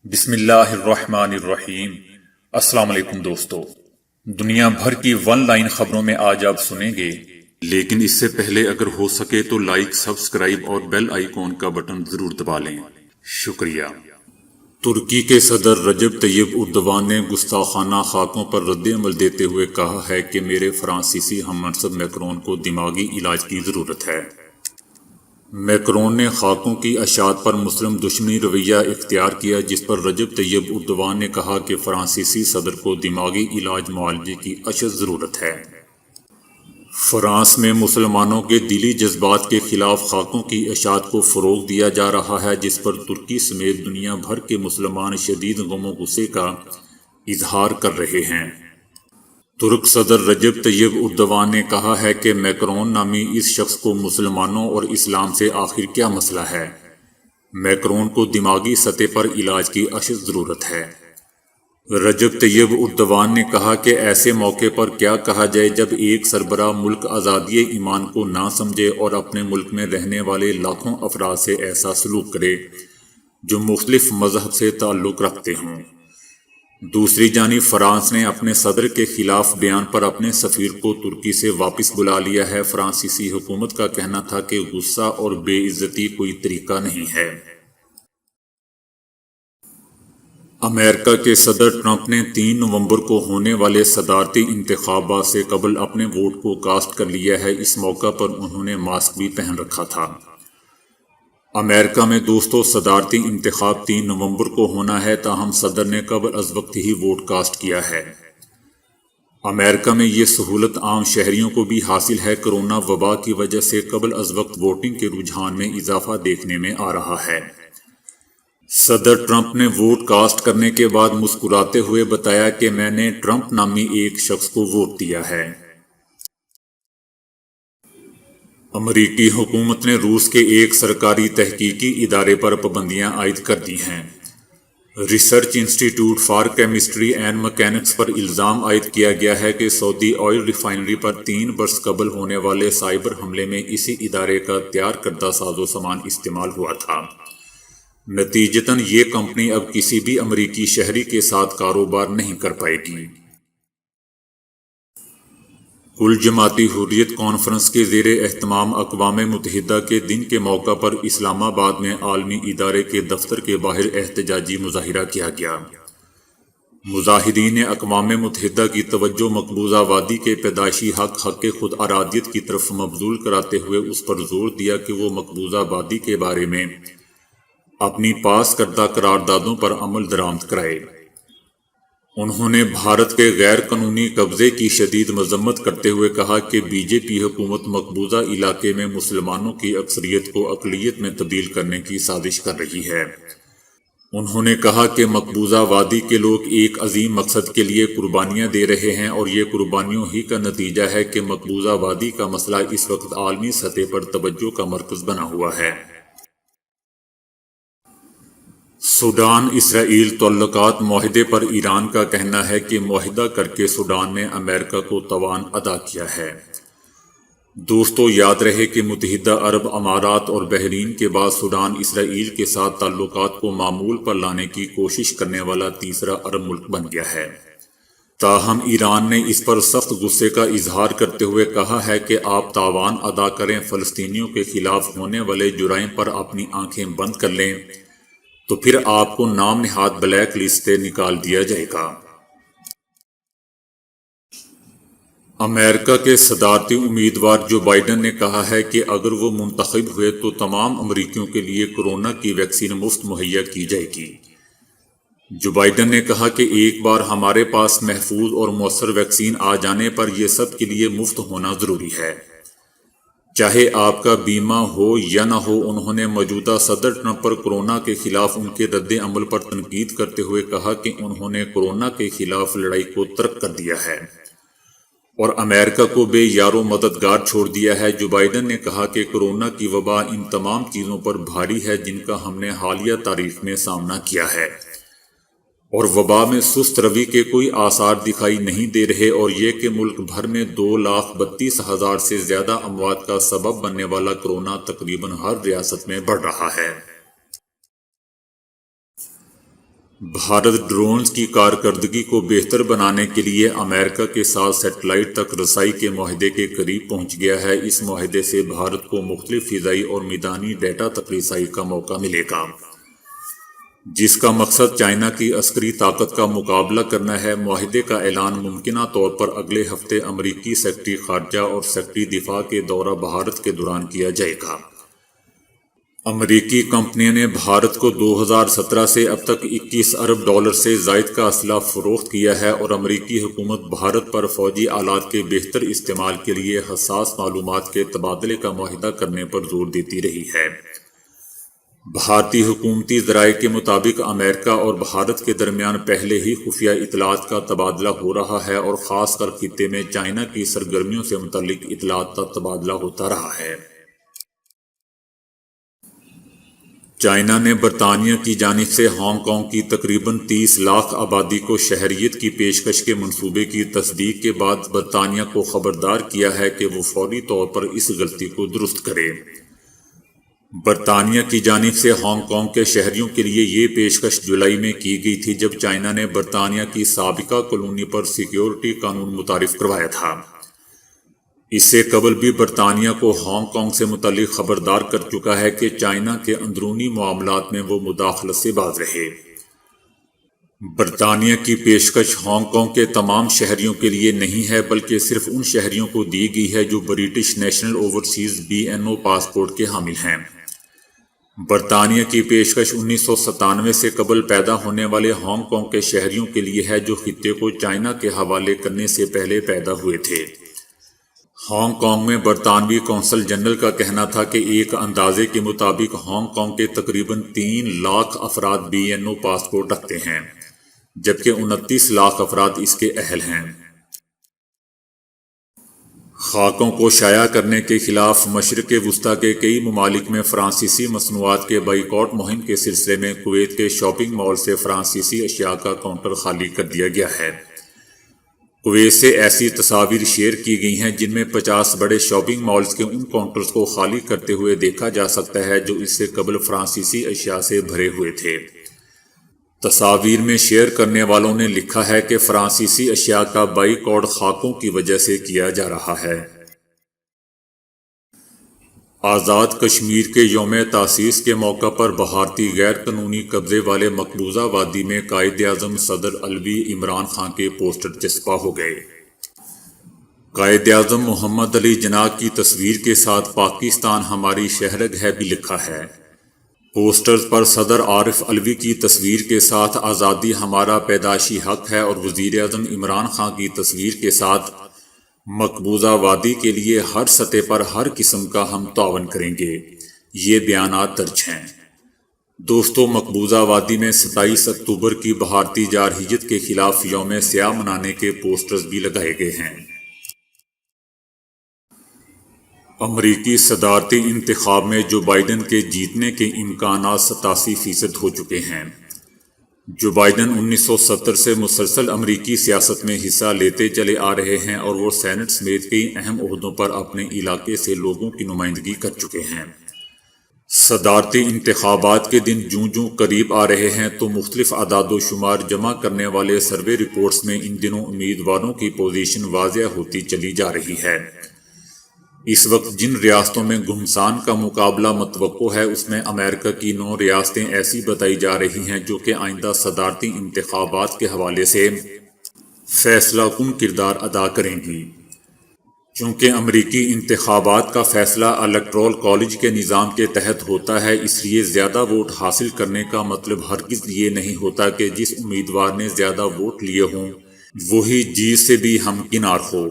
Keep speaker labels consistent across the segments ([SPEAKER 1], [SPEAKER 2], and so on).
[SPEAKER 1] بسم اللہ الرحمن الرحیم۔ السلام علیکم دوستو، دنیا بھر کی ون لائن خبروں میں آج آپ سنیں گے، لیکن اس سے پہلے اگر ہو سکے تو لائک، سبسکرائب اور بیل آئیکن کا بٹن ضرور دبا لیں۔ شکریہ۔ ترکی کے صدر رجب طیب اردوان نے گستاخانہ خاکوں پر رد عمل دیتے ہوئے کہا ہے کہ میرے فرانسیسی ہم منصب میکرون کو دماغی علاج کی ضرورت ہے۔ میکرون نے خاکوں کی اشاعت پر مسلم دشمنی رویہ اختیار کیا، جس پر رجب طیب اردوان نے کہا کہ فرانسیسی صدر کو دماغی علاج معالجے کی اشد ضرورت ہے۔ فرانس میں مسلمانوں کے دلی جذبات کے خلاف خاکوں کی اشاعت کو فروغ دیا جا رہا ہے، جس پر ترکی سمیت دنیا بھر کے مسلمان شدید غم و غصے کا اظہار کر رہے ہیں۔ ترک صدر رجب طیب اردوان نے کہا ہے کہ میکرون نامی اس شخص کو مسلمانوں اور اسلام سے آخر کیا مسئلہ ہے۔ میکرون کو دماغی سطح پر علاج کی اشد ضرورت ہے۔ رجب طیب اردوان نے کہا کہ ایسے موقع پر کیا کہا جائے جب ایک سربراہ ملک آزادی ایمان کو نہ سمجھے اور اپنے ملک میں رہنے والے لاکھوں افراد سے ایسا سلوک کرے جو مختلف مذہب سے تعلق رکھتے ہوں۔ دوسری جانب فرانس نے اپنے صدر کے خلاف بیان پر اپنے سفیر کو ترکی سے واپس بلا لیا ہے۔ فرانسیسی حکومت کا کہنا تھا کہ غصہ اور بے عزتی کوئی طریقہ نہیں ہے۔ امریکہ کے صدر ٹرمپ نے 3 نومبر کو ہونے والے صدارتی انتخابات سے قبل اپنے ووٹ کو کاسٹ کر لیا ہے۔ اس موقع پر انہوں نے ماسک بھی پہن رکھا تھا۔ امریکہ میں دوستو، صدارتی انتخاب 3 نومبر کو ہونا ہے، تاہم صدر نے قبل از وقت ہی ووٹ کاسٹ کیا ہے۔ امریکہ میں یہ سہولت عام شہریوں کو بھی حاصل ہے۔ کرونا وبا کی وجہ سے قبل از وقت ووٹنگ کے رجحان میں اضافہ دیکھنے میں آ رہا ہے۔ صدر ٹرمپ نے ووٹ کاسٹ کرنے کے بعد مسکراتے ہوئے بتایا کہ میں نے ٹرمپ نامی ایک شخص کو ووٹ دیا ہے۔ امریکی حکومت نے روس کے ایک سرکاری تحقیقی ادارے پر پابندیاں عائد کر دی ہیں۔ ریسرچ انسٹی ٹیوٹ فار کیمسٹری اینڈ میکینکس پر الزام عائد کیا گیا ہے کہ سعودی آئل ریفائنری پر 3 برس قبل ہونے والے سائبر حملے میں اسی ادارے کا تیار کردہ ساز و سامان استعمال ہوا تھا۔ نتیجتاً یہ کمپنی اب کسی بھی امریکی شہری کے ساتھ کاروبار نہیں کر پائے گی۔ کل جماعتی حریت کانفرنس کے زیر اہتمام اقوام متحدہ کے دن کے موقع پر اسلام آباد میں عالمی ادارے کے دفتر کے باہر احتجاجی مظاہرہ کیا گیا۔ مظاہرین نے اقوام متحدہ کی توجہ مقبوضہ وادی کے پیدائشی حق خود ارادیت کی طرف مبذول کراتے ہوئے اس پر زور دیا کہ وہ مقبوضہ وادی کے بارے میں اپنی پاس کردہ قراردادوں پر عمل درآمد کرائے۔ انہوں نے بھارت کے غیر قانونی قبضے کی شدید مذمت کرتے ہوئے کہا کہ بی جے پی حکومت مقبوضہ علاقے میں مسلمانوں کی اکثریت کو اقلیت میں تبدیل کرنے کی سازش کر رہی ہے۔ انہوں نے کہا کہ مقبوضہ وادی کے لوگ ایک عظیم مقصد کے لیے قربانیاں دے رہے ہیں اور یہ قربانیوں ہی کا نتیجہ ہے کہ مقبوضہ وادی کا مسئلہ اس وقت عالمی سطح پر توجہ کا مرکز بنا ہوا ہے۔ سوڈان اسرائیل تعلقات معاہدے پر ایران کا کہنا ہے کہ معاہدہ کر کے سوڈان نے امریکہ کو تاوان ادا کیا ہے۔ دوستو، یاد رہے کہ متحدہ عرب امارات اور بحرین کے بعد سوڈان اسرائیل کے ساتھ تعلقات کو معمول پر لانے کی کوشش کرنے والا تیسرا عرب ملک بن گیا ہے۔ تاہم ایران نے اس پر سخت غصے کا اظہار کرتے ہوئے کہا ہے کہ آپ تاوان ادا کریں، فلسطینیوں کے خلاف ہونے والے جرائم پر اپنی آنکھیں بند کر لیں تو پھر آپ کو نام نہاد بلیک لسٹ سے نکال دیا جائے گا۔ امریکہ کے صدارتی امیدوار جو بائیڈن نے کہا ہے کہ اگر وہ منتخب ہوئے تو تمام امریکیوں کے لیے کورونا کی ویکسین مفت مہیا کی جائے گی۔ جو بائیڈن نے کہا کہ ایک بار ہمارے پاس محفوظ اور مؤثر ویکسین آ جانے پر یہ سب کے لیے مفت ہونا ضروری ہے، چاہے آپ کا بیمہ ہو یا نہ ہو۔ انہوں نے موجودہ صدر ٹرمپ پر کورونا کے خلاف ان کے رد عمل پر تنقید کرتے ہوئے کہا کہ انہوں نے کورونا کے خلاف لڑائی کو ترک کر دیا ہے اور امریکہ کو بے یار و مددگار چھوڑ دیا ہے۔ جو بائیڈن نے کہا کہ کورونا کی وبا ان تمام چیزوں پر بھاری ہے جن کا ہم نے حالیہ تاریخ میں سامنا کیا ہے، اور وبا میں سست روی کے کوئی آثار دکھائی نہیں دے رہے، اور یہ کہ ملک بھر میں 2,32,000 سے زیادہ اموات کا سبب بننے والا کورونا تقریباً ہر ریاست میں بڑھ رہا ہے۔ بھارت ڈرونز کی کارکردگی کو بہتر بنانے کے لیے امریکہ کے ساتھ سیٹلائٹ تک رسائی کے معاہدے کے قریب پہنچ گیا ہے۔ اس معاہدے سے بھارت کو مختلف فضائی اور میدانی ڈیٹا تک رسائی کا موقع ملے گا، جس کا مقصد چائنا کی عسکری طاقت کا مقابلہ کرنا ہے۔ معاہدے کا اعلان ممکنہ طور پر اگلے ہفتے امریکی سیکرٹری خارجہ اور سیکرٹری دفاع کے دورہ بھارت کے دوران کیا جائے گا۔ امریکی کمپنیوں نے بھارت کو 2017 سے اب تک $21 ارب سے زائد کا اسلحہ فروخت کیا ہے، اور امریکی حکومت بھارت پر فوجی آلات کے بہتر استعمال کے لیے حساس معلومات کے تبادلے کا معاہدہ کرنے پر زور دیتی رہی ہے۔ بھارتی حکومتی ذرائع کے مطابق امریکہ اور بھارت کے درمیان پہلے ہی خفیہ اطلاعات کا تبادلہ ہو رہا ہے، اور خاص کر خطے میں چائنا کی سرگرمیوں سے متعلق اطلاعات کا تبادلہ ہوتا رہا ہے۔ چائنا نے برطانیہ کی جانب سے ہانگ کانگ کی تقریباً 30 لاکھ آبادی کو شہریت کی پیشکش کے منصوبے کی تصدیق کے بعد برطانیہ کو خبردار کیا ہے کہ وہ فوری طور پر اس غلطی کو درست کرے۔ برطانیہ کی جانب سے ہانگ کانگ کے شہریوں کے لیے یہ پیشکش جولائی میں کی گئی تھی، جب چائنا نے برطانیہ کی سابقہ کالونی پر سیکیورٹی قانون متعارف کروایا تھا۔ اس سے قبل بھی برطانیہ کو ہانگ کانگ سے متعلق خبردار کر چکا ہے کہ چائنا کے اندرونی معاملات میں وہ مداخلت سے باز رہے۔ برطانیہ کی پیشکش ہانگ کانگ کے تمام شہریوں کے لیے نہیں ہے، بلکہ صرف ان شہریوں کو دی گئی ہے جو British national overseas BNO passport کے حامل ہیں۔ برطانیہ کی پیشکش 1997 سے قبل پیدا ہونے والے ہانگ کانگ کے شہریوں کے لیے ہے جو خطے کو چائنا کے حوالے کرنے سے پہلے پیدا ہوئے تھے۔ ہانگ کانگ میں برطانوی کونسل جنرل کا کہنا تھا کہ ایک اندازے کے مطابق ہانگ کانگ کے تقریباً 3 لاکھ افراد BNO پاسپورٹ رکھتے ہیں، جبکہ 29 لاکھ افراد اس کے اہل ہیں۔ خاکوں کو شائع کرنے کے خلاف مشرق وسطیٰ کے کئی ممالک میں فرانسیسی مصنوعات کے بائیکاٹ مہم کے سلسلے میں کویت کے شاپنگ مال سے فرانسیسی اشیاء کا کاؤنٹر خالی کر دیا گیا ہے۔ کویت سے ایسی تصاویر شیئر کی گئی ہیں جن میں 50 بڑے شاپنگ مالز کے ان کاؤنٹرز کو خالی کرتے ہوئے دیکھا جا سکتا ہے جو اس سے قبل فرانسیسی اشیاء سے بھرے ہوئے تھے۔ تصاویر میں شیئر کرنے والوں نے لکھا ہے کہ فرانسیسی اشیاء کا بائیکاٹ خاکوں کی وجہ سے کیا جا رہا ہے۔ آزاد کشمیر کے یوم تاسیس کے موقع پر بھارتی غیر قانونی قبضے والے مقبوضہ وادی میں قائد اعظم صدر الوی عمران خان کے پوسٹر چسپاں ہو گئے۔ قائد اعظم محمد علی جناح کی تصویر کے ساتھ پاکستان ہماری شہرگ ہے بھی لکھا ہے۔ پوسٹرز پر صدر عارف الوی کی تصویر کے ساتھ آزادی ہمارا پیدائشی حق ہے، اور وزیر اعظم عمران خان کی تصویر کے ساتھ مقبوضہ وادی کے لیے ہر سطح پر ہر قسم کا ہم تعاون کریں گے، یہ بیانات درج ہیں۔ دوستو، مقبوضہ وادی میں 27 اکتوبر کی بھارتی جارحیت کے خلاف یوم سیاہ منانے کے پوسٹرز بھی لگائے گئے ہیں۔ امریکی صدارتی انتخاب میں جو بائیڈن کے جیتنے کے امکانات 87% ہو چکے ہیں۔ جو بائیڈن 1970 سے مسلسل امریکی سیاست میں حصہ لیتے چلے آ رہے ہیں، اور وہ سینٹ سمیت کئی اہم عہدوں پر اپنے علاقے سے لوگوں کی نمائندگی کر چکے ہیں۔ صدارتی انتخابات کے دن جوں قریب آ رہے ہیں تو مختلف اعداد و شمار جمع کرنے والے سروے رپورٹس میں ان دنوں امیدواروں کی پوزیشن واضح ہوتی چلی جا رہی ہے۔ اس وقت جن ریاستوں میں گھمسان کا مقابلہ متوقع ہے، اس میں امریکہ کی 9 ریاستیں ایسی بتائی جا رہی ہیں جو کہ آئندہ صدارتی انتخابات کے حوالے سے فیصلہ کن کردار ادا کریں گی۔ چونکہ امریکی انتخابات کا فیصلہ الیکٹورل کالج کے نظام کے تحت ہوتا ہے، اس لیے زیادہ ووٹ حاصل کرنے کا مطلب ہرگز یہ نہیں ہوتا کہ جس امیدوار نے زیادہ ووٹ لیے ہوں وہی جیت سے بھی ہمکنار ہو۔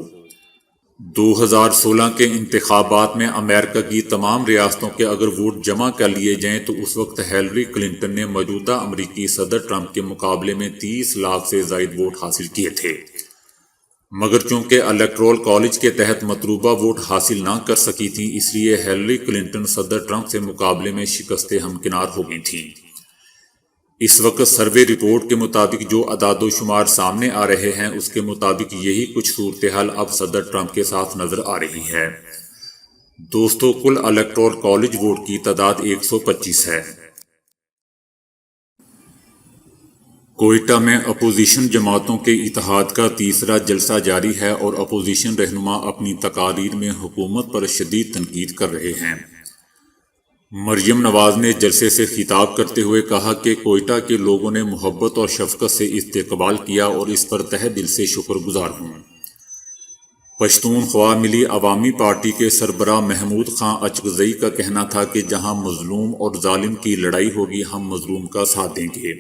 [SPEAKER 1] 2016 کے انتخابات میں امریکہ کی تمام ریاستوں کے اگر ووٹ جمع کر لیے جائیں تو اس وقت ہیلری کلنٹن نے موجودہ امریکی صدر ٹرمپ کے مقابلے میں 30 لاکھ سے زائد ووٹ حاصل کیے تھے، مگر چونکہ الیکٹورل کالج کے تحت مطلوبہ ووٹ حاصل نہ کر سکی تھیں، اس لیے ہیلری کلنٹن صدر ٹرمپ سے مقابلے میں شکست ہمکنار ہو گئی تھیں۔ اس وقت سروے رپورٹ کے مطابق جو اعداد و شمار سامنے آ رہے ہیں، اس کے مطابق یہی کچھ صورتحال اب صدر ٹرمپ کے ساتھ نظر آ رہی ہے۔ دوستو، کل الیکٹورل کالج ووٹ کی تعداد 125 ہے۔ کوئٹہ میں اپوزیشن جماعتوں کے اتحاد کا تیسرا جلسہ جاری ہے اور اپوزیشن رہنما اپنی تقاریر میں حکومت پر شدید تنقید کر رہے ہیں۔ مریم نواز نے جلسے سے خطاب کرتے ہوئے کہا کہ کوئٹہ کے لوگوں نے محبت اور شفقت سے استقبال کیا اور اس پر تہہ دل سے شکر گزار ہوں۔ پشتونخوا ملی عوامی پارٹی کے سربراہ محمود خان اچکزئی کا کہنا تھا کہ جہاں مظلوم اور ظالم کی لڑائی ہوگی ہم مظلوم کا ساتھ دیں گے۔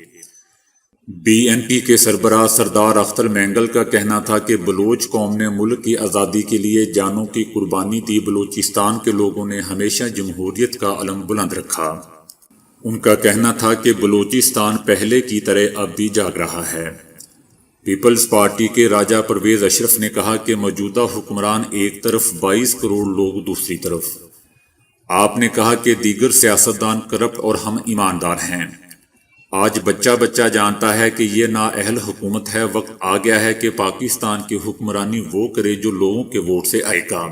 [SPEAKER 1] بی این پی کے سربراہ سردار اختر مینگل کا کہنا تھا کہ بلوچ قوم نے ملک کی آزادی کے لیے جانوں کی قربانی دی، بلوچستان کے لوگوں نے ہمیشہ جمہوریت کا علم بلند رکھا۔ ان کا کہنا تھا کہ بلوچستان پہلے کی طرح اب بھی جاگ رہا ہے۔ پیپلز پارٹی کے راجہ پرویز اشرف نے کہا کہ موجودہ حکمران ایک طرف 22 کروڑ لوگ دوسری طرف۔ آپ نے کہا کہ دیگر سیاستدان کرپٹ اور ہم ایماندار ہیں۔ آج بچہ بچہ جانتا ہے کہ یہ نااہل حکومت ہے، وقت آ گیا ہے کہ پاکستان کی حکمرانی وہ کرے جو لوگوں کے ووٹ سے آئے گا۔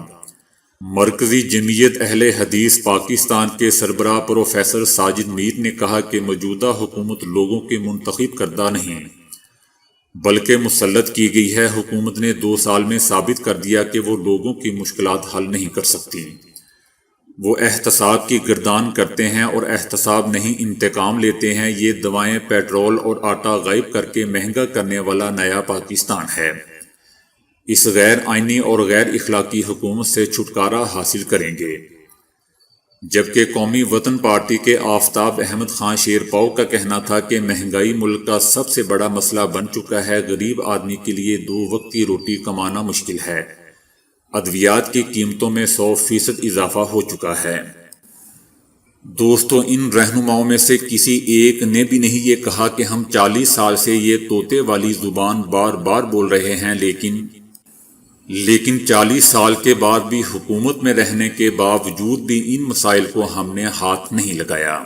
[SPEAKER 1] مرکزی جمعیت اہل حدیث پاکستان کے سربراہ پروفیسر ساجد میر نے کہا کہ موجودہ حکومت لوگوں کے منتخب کردہ نہیں بلکہ مسلط کی گئی ہے۔ حکومت نے 2 سال میں ثابت کر دیا کہ وہ لوگوں کی مشکلات حل نہیں کر سکتی۔ وہ احتساب کی گردان کرتے ہیں اور احتساب نہیں انتقام لیتے ہیں۔ یہ دوائیں، پیٹرول اور آٹا غائب کر کے مہنگا کرنے والا نیا پاکستان ہے۔ اس غیر آئینی اور غیر اخلاقی حکومت سے چھٹکارا حاصل کریں گے۔ جبکہ قومی وطن پارٹی کے آفتاب احمد خان شیرپاؤ کا کہنا تھا کہ مہنگائی ملک کا سب سے بڑا مسئلہ بن چکا ہے، غریب آدمی کے لیے 2 وقت کی روٹی کمانا مشکل ہے، ادویات کی قیمتوں میں 100% اضافہ ہو چکا ہے۔ دوستو، ان رہنماؤں میں سے کسی ایک نے بھی نہیں یہ کہا کہ ہم 40 سال سے یہ طوطے والی زبان بار بار بول رہے ہیں، لیکن 40 سال کے بعد بھی حکومت میں رہنے کے باوجود بھی ان مسائل کو ہم نے ہاتھ نہیں لگایا۔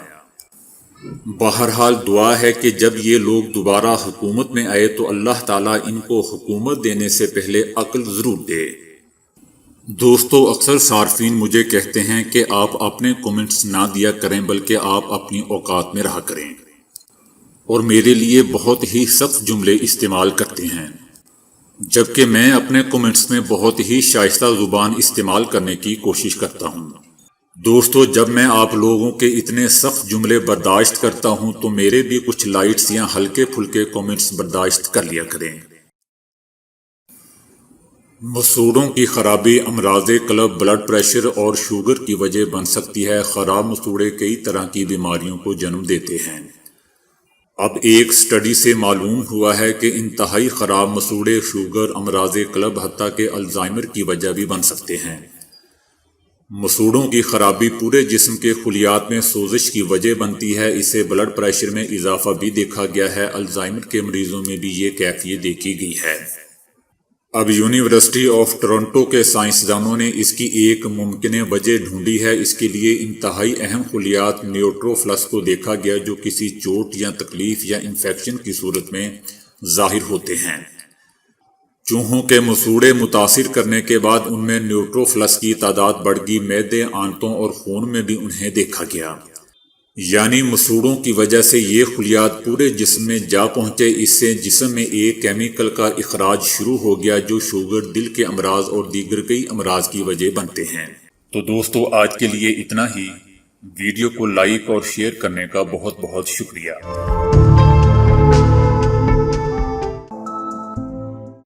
[SPEAKER 1] بہرحال دعا ہے کہ جب یہ لوگ دوبارہ حکومت میں آئے تو اللہ تعالیٰ ان کو حکومت دینے سے پہلے عقل ضرور دے۔ دوستو، اکثر صارفین مجھے کہتے ہیں کہ آپ اپنے کومنٹس نہ دیا کریں بلکہ آپ اپنی اوقات میں رہا کریں، اور میرے لیے بہت ہی سخت جملے استعمال کرتے ہیں، جبکہ میں اپنے کومنٹس میں بہت ہی شائستہ زبان استعمال کرنے کی کوشش کرتا ہوں۔ دوستو، جب میں آپ لوگوں کے اتنے سخت جملے برداشت کرتا ہوں تو میرے بھی کچھ لائٹس یا ہلکے پھلکے کومنٹس برداشت کر لیا کریں۔ مسوڑوں کی خرابی امراض قلب، بلڈ پریشر اور شوگر کی وجہ بن سکتی ہے۔ خراب مسوڑے کئی طرح کی بیماریوں کو جنم دیتے ہیں۔ اب ایک سٹڈی سے معلوم ہوا ہے کہ انتہائی خراب مسوڑے شوگر، امراض قلب، حتیٰ کہ الزائمر کی وجہ بھی بن سکتے ہیں۔ مسوڑوں کی خرابی پورے جسم کے خلیات میں سوزش کی وجہ بنتی ہے۔ اسے بلڈ پریشر میں اضافہ بھی دیکھا گیا ہے۔ الزائمر کے مریضوں میں بھی یہ کیفیت دیکھی گئی ہے۔ اب یونیورسٹی آف ٹورنٹو کے سائنسدانوں نے اس کی ایک ممکنہ وجہ ڈھونڈی ہے۔ اس کے لیے انتہائی اہم خلیات نیوٹروفلس کو دیکھا گیا جو کسی چوٹ یا تکلیف یا انفیکشن کی صورت میں ظاہر ہوتے ہیں۔ چوہوں کے مسوڑے متاثر کرنے کے بعد ان میں نیوٹروفلس کی تعداد بڑھ گئی۔ معدے، آنتوں اور خون میں بھی انہیں دیکھا گیا۔ یعنی مسوڑوں کی وجہ سے یہ خلیات پورے جسم میں جا پہنچے۔ اس سے جسم میں ایک کیمیکل کا اخراج شروع ہو گیا جو شوگر، دل کے امراض اور دیگر کئی امراض کی وجہ بنتے ہیں۔ تو دوستو، آج کے لیے اتنا ہی۔ ویڈیو کو لائک اور شیئر کرنے کا بہت بہت شکریہ۔